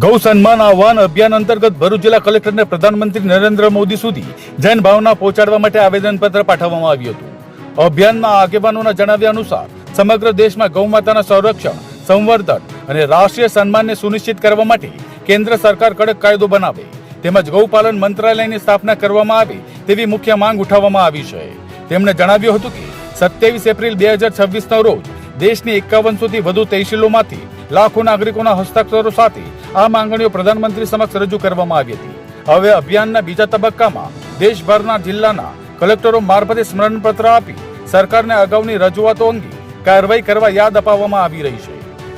ગૌ સન્માન આહવાન અભિયાન અંતર્ગત ભરૂચ જિલ્લા કલેક્ટરને પ્રધાનમંત્રી નરેન્દ્ર મોદી સુધી જનભાવના પહોંચાડવા માટે આવેદનપત્ર પાઠવવામાં આવ્યું હતું। અભિયાનના આગેવાનોના જણાવ્યા અનુસાર સમગ્ર દેશમાં ગૌમાતાના સંરક્ષણ, સંવર્ધન અને રાષ્ટ્રીય સન્માનને સુનિશ્ચિત કરવા માટે કેન્દ્ર સરકાર કડક કાયદો બનાવે તેમજ ગૌપાલન મંત્રાલયની સ્થાપના કરવામાં આવે તેવી મુખ્ય માંગ ઉઠાવવામાં આવી છે। તેમણે જણાવ્યું હતું કે 27 એપ્રિલ 2026ના રોજ દેશની 5100થી વધુ તહેસીલોમાંથી લાખો નાગરિકોના હસ્તાક્ષરો સાથે આ માંગણીઓ પ્રધાનમંત્રી સમક્ષ રજૂ કરવામાં આવી હતી। હવે અભિયાનના બીજા તબક્કામાં દેશભરના જિલ્લાના કલેક્ટરો મારફતે સ્મરણપત્ર આપી સરકારને અગાઉની રજૂઆતો અંગે કાર્યવાહી કરવા યાદ અપાવવામાં આવી રહી છે।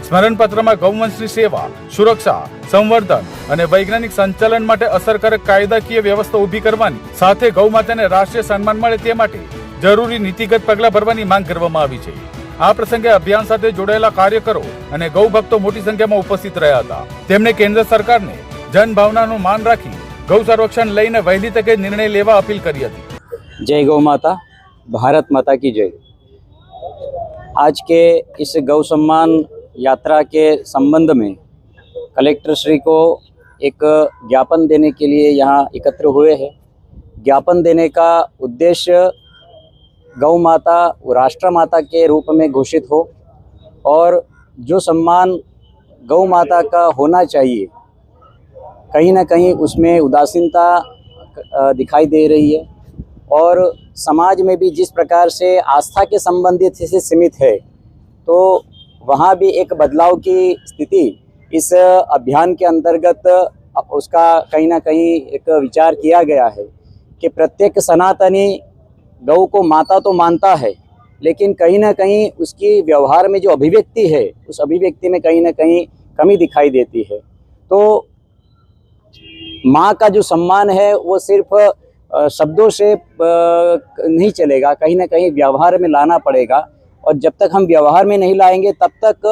સ્મરણપત્રમાં ગૌવંશની સેવા, સુરક્ષા, સંવર્ધન અને વૈજ્ઞાનિક સંચાલન માટે અસરકારક કાયદાકીય વ્યવસ્થા ઊભી કરવાની સાથે ગૌમાતાને રાષ્ટ્રીય સન્માન મળે તે માટે જરૂરી નીતિગત પગલાં ભરવાની માંગ કરવામાં આવી છે। આ પ્રસંગે અભિયાન સાથે જોડાયેલા કાર્યકરો અને ગૌ ભક્તો મોટી સંખ્યામાં ઉપસ્થિત રહ્યા હતા। તેમણે કેન્દ્ર સરકારને જનભાવનાનું માન રાખી ગૌ સંરક્ષણ લઈને વહેલી તકે નિર્ણય લેવા અપીલ કરી હતી। जय गौ माता, भारत माता की जय। आज के इस गौ सम्मान यात्रा के संबंध में कलेक्टर श्री को एक ज्ञापन देने के लिए यहाँ एकत्र हुए हैं। ज्ञापन देने का उद्देश्य गौ माता राष्ट्र माता के रूप में घोषित हो और जो सम्मान गौ माता का होना चाहिए कहीं ना कहीं उसमें उदासीनता दिखाई दे रही है और समाज में भी जिस प्रकार से आस्था के संबंधित से सीमित है तो वहाँ भी एक बदलाव की स्थिति इस अभियान के अंतर्गत उसका कहीं ना कहीं एक विचार किया गया है कि प्रत्येक सनातनी गौ को माता तो मानता है लेकिन कहीं ना कहीं उसकी व्यवहार में जो अभिव्यक्ति है उस अभिव्यक्ति में कहीं ना कहीं कमी दिखाई देती है। तो माँ का जो सम्मान है वो सिर्फ शब्दों से नहीं चलेगा, कहीं ना कहीं व्यवहार में लाना पड़ेगा और जब तक हम व्यवहार में नहीं लाएंगे तब तक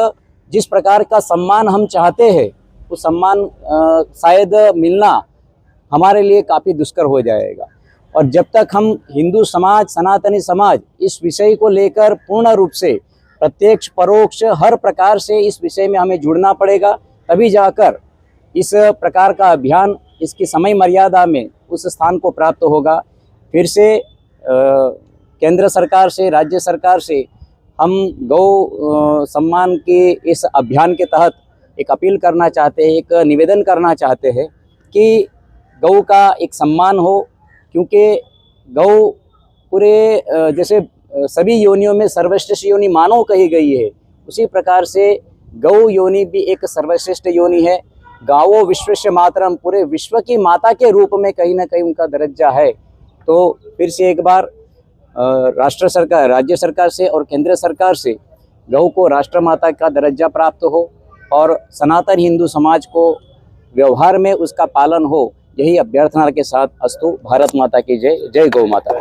जिस प्रकार का सम्मान हम चाहते हैं वो सम्मान शायद मिलना हमारे लिए काफ़ी दुष्कर हो जाएगा। और जब तक हम हिंदू समाज, सनातनी समाज इस विषय को लेकर पूर्ण रूप से प्रत्यक्ष परोक्ष हर प्रकार से इस विषय में हमें जुड़ना पड़ेगा, तभी जाकर इस प्रकार का अभियान इसकी समय मर्यादा में उस स्थान को प्राप्त होगा। फिर से केंद्र सरकार से, राज्य सरकार से हम गौ सम्मान के इस अभियान के तहत एक अपील करना चाहते हैं, एक निवेदन करना चाहते हैं कि गौ का एक सम्मान हो, क्योंकि गौ पूरे जैसे सभी योनियों में सर्वश्रेष्ठ योनि मानव कही गई है, उसी प्रकार से गौ योनि भी एक सर्वश्रेष्ठ योनि है। गावो विश्वस्य मातरम, पूरे विश्व की माता के रूप में कहीं ना कहीं उनका दर्जा है। तो फिर से एक बार राष्ट्र सरकार, राज्य सरकार से और केंद्र सरकार से गौ को राष्ट्र माता का दर्जा प्राप्त हो और सनातन हिंदू समाज को व्यवहार में उसका पालन हो, यही अभ्यर्थना के साथ अस्तु। भारत माता की जय। जय गौ माता।